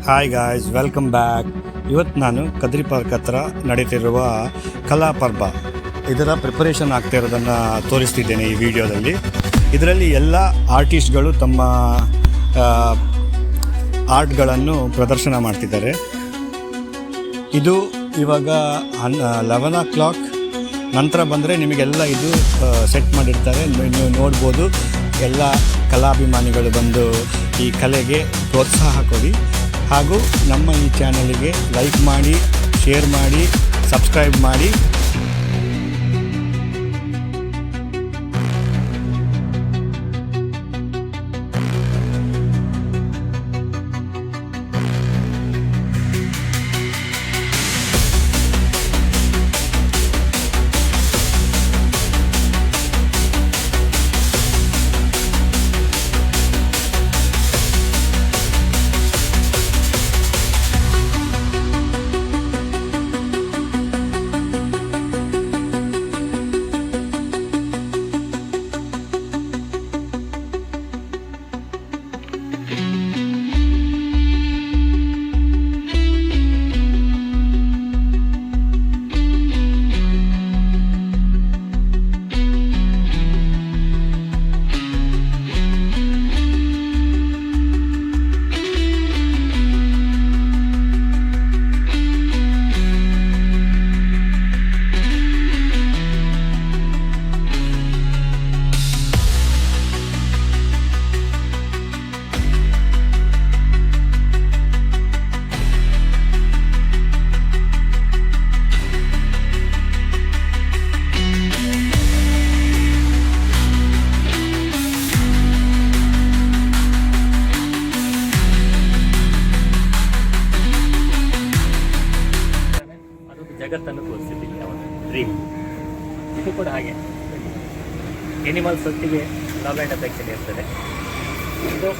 Hi guys, welcome back. ಇವತ್ತು ನಾನು Kadri park ಹತ್ರ ನಡೀತಿರುವ ಕಲಾ ಪರ್ಬ ಇದರ ಪ್ರಿಪರೇಷನ್ ಆಗ್ತಾ ಇರೋದನ್ನು ತೋರಿಸ್ತಿದ್ದೇನೆ ಈ ವಿಡಿಯೋದಲ್ಲಿ. ಇದರಲ್ಲಿ ಎಲ್ಲ ಆರ್ಟಿಸ್ಟ್ಗಳು ತಮ್ಮ ಆರ್ಟ್ಗಳನ್ನು ಪ್ರದರ್ಶನ ಮಾಡ್ತಿದ್ದಾರೆ. ಇದು ಇವಾಗ 11 o'clock ನಂತರ ಬಂದರೆ ನಿಮಗೆಲ್ಲ ಇದು ಸೆಟ್ ಮಾಡಿರ್ತಾರೆ. ನೀವು ನೋಡ್ಬೋದು. ಎಲ್ಲ ಕಲಾಭಿಮಾನಿಗಳು ಬಂದು ಈ ಕಲೆಗೆ ಪ್ರೋತ್ಸಾಹ ಕೊಡಿ. ಹಾಗೂ ನಮ್ಮ ಈ ಚಾನಲಿಗೆ ಲೈಕ್ ಮಾಡಿ, ಶೇರ್ ಮಾಡಿ, ಸಬ್ಸ್ಕ್ರೈಬ್ ಮಾಡಿ. ಜಗತ್ತನ್ನು ತೋರಿಸಿದ್ದೀನಿ ಅವನ ಡ್ರೀಮ್. ಇದು ಕೂಡ ಹಾಗೆ ಎನಿಮಲ್ಸ್ ಒಟ್ಟಿಗೆ ಲವ್ ಆ್ಯಂಡ್ ಅಫೆಕ್ಷನ್ ಇರ್ತದೆ. ಇದು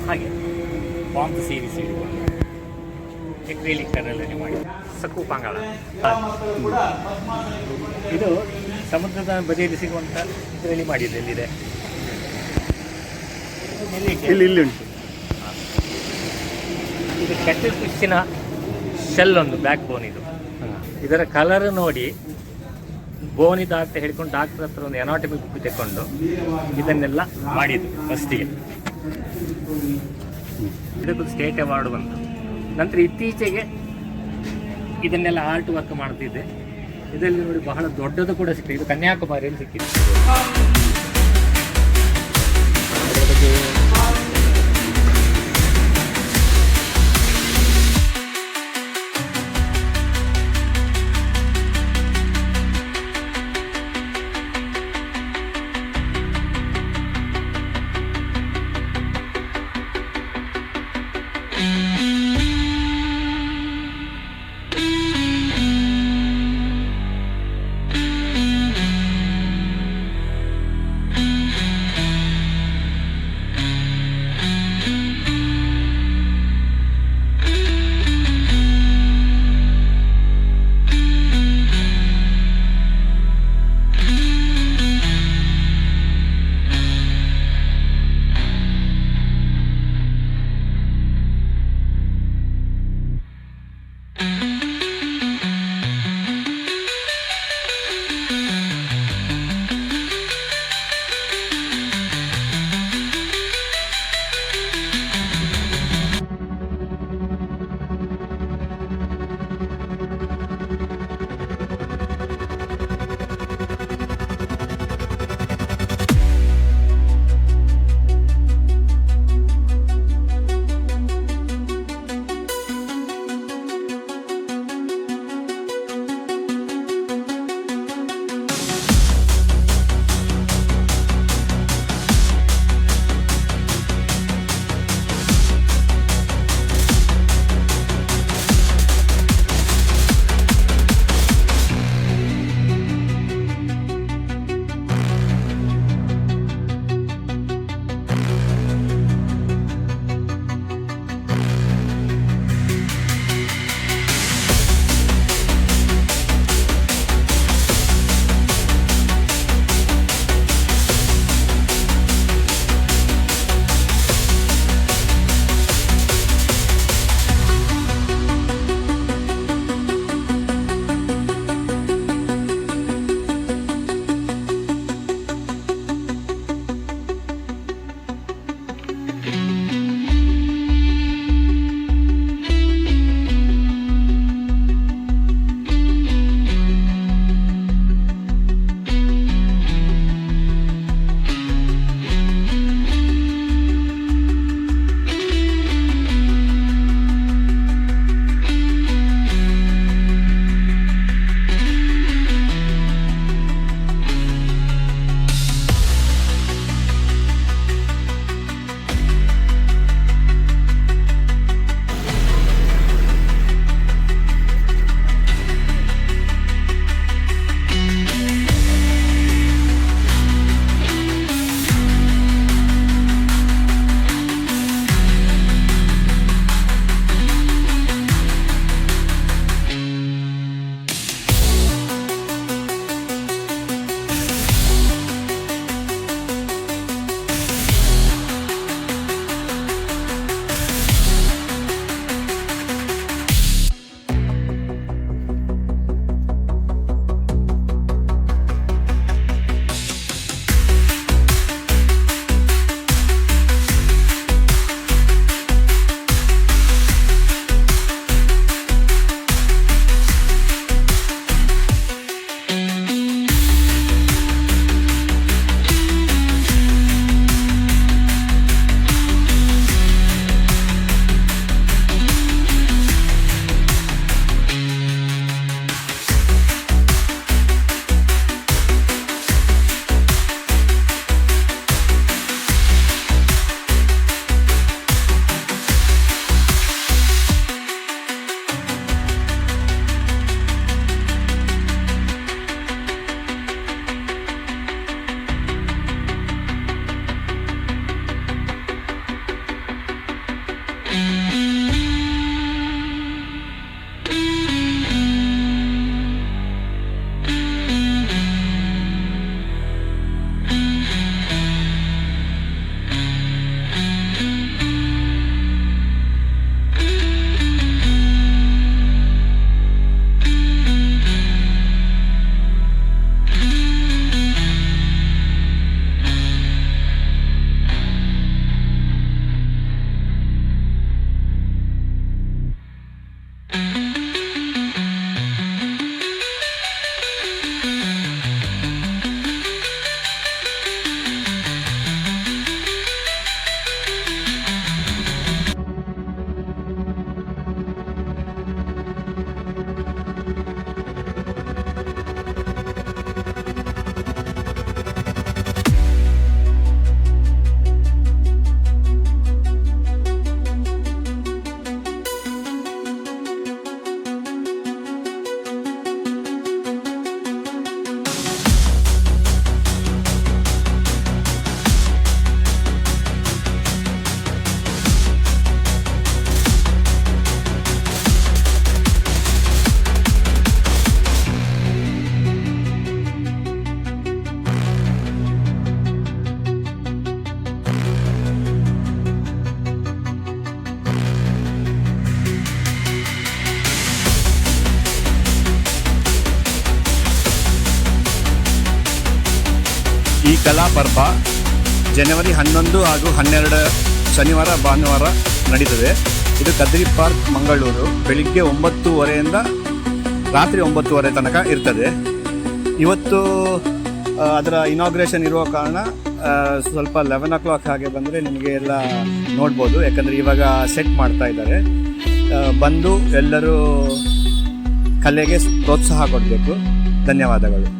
ಹಾಗೆ ಬಾಂಬ್ ಸೀರೀಸ್ ಎಕ್ರಿಲಿಕ್ ಕಲರಲ್ಲಿ ಮಾಡಿ ಸಕ್ಕು ಪಾಂಗಾಳ. ಇದು ಸಮುದ್ರದ ಬದಿಯಲ್ಲಿ ಸಿಗುವಂಥ ಇದರಲ್ಲಿ ಮಾಡಿದೆ. ಎಲ್ಲಿದೆ ಇಲ್ಲಿ ಉಂಟು. ಇದು ಕೆಟಲ್ ಫಿಶ್ಶಿನ ಶೆಲ್ ಒಂದು ಬ್ಯಾಕ್ ಬೋನ್. ಇದರ ಕಲರ್ ನೋಡಿ ಬೋನಿದ ಅಂತ ಹೇಳಿಕೊಂಡು ಡಾಕ್ಟರ್ ಹತ್ರ ಒಂದು ಎನಾಟಮಿ ಬುಕ್ ತೆಕ್ಕೊಂಡು ಇದನ್ನೆಲ್ಲ ಮಾಡಿದ್ದು ಫಸ್ಟಿಗೆ. ಇದಕ್ಕೊಂದು ಸ್ಟೇಟ್ ಅವಾರ್ಡ್ ಬಂತು. ನಂತರ ಇತ್ತೀಚೆಗೆ ಇದನ್ನೆಲ್ಲ ಆರ್ಟ್ ವರ್ಕ್ ಮಾಡ್ತಿದ್ದೆ. ಇದರಲ್ಲಿ ನೋಡಿ ಬಹಳ ದೊಡ್ಡದು ಕೂಡ ಸಿಕ್ಕಿದೆ. ಇದು ಕನ್ಯಾಕುಮಾರಿಯಲ್ಲಿ ಸಿಕ್ಕಿದೆ. ಈ ಕಲಾ ಪರ್ಬ ಜನವರಿ 11 ಹಾಗೂ 12 ಶನಿವಾರ ಭಾನುವಾರ ನಡೀತದೆ. ಇದು ಕದ್ರಿ ಪಾರ್ಕ್ ಮಂಗಳೂರು. ಬೆಳಿಗ್ಗೆ 9:30ಯಿಂದ ರಾತ್ರಿ 9:30 ತನಕ ಇರ್ತದೆ. ಇವತ್ತು ಅದರ ಇನಾಗ್ರೇಷನ್ ಇರುವ ಕಾರಣ ಸ್ವಲ್ಪ 11 o'clock ಹಾಗೆ ಬಂದರೆ ನಿಮಗೆ ಎಲ್ಲ ನೋಡ್ಬೋದು. ಯಾಕಂದರೆ ಇವಾಗ ಸೆಟ್ ಮಾಡ್ತಾ ಇದ್ದಾರೆ. ಬಂದು ಎಲ್ಲರೂ ಕಲೆಗೆ ಪ್ರೋತ್ಸಾಹ ಕೊಡಬೇಕು. ಧನ್ಯವಾದಗಳು.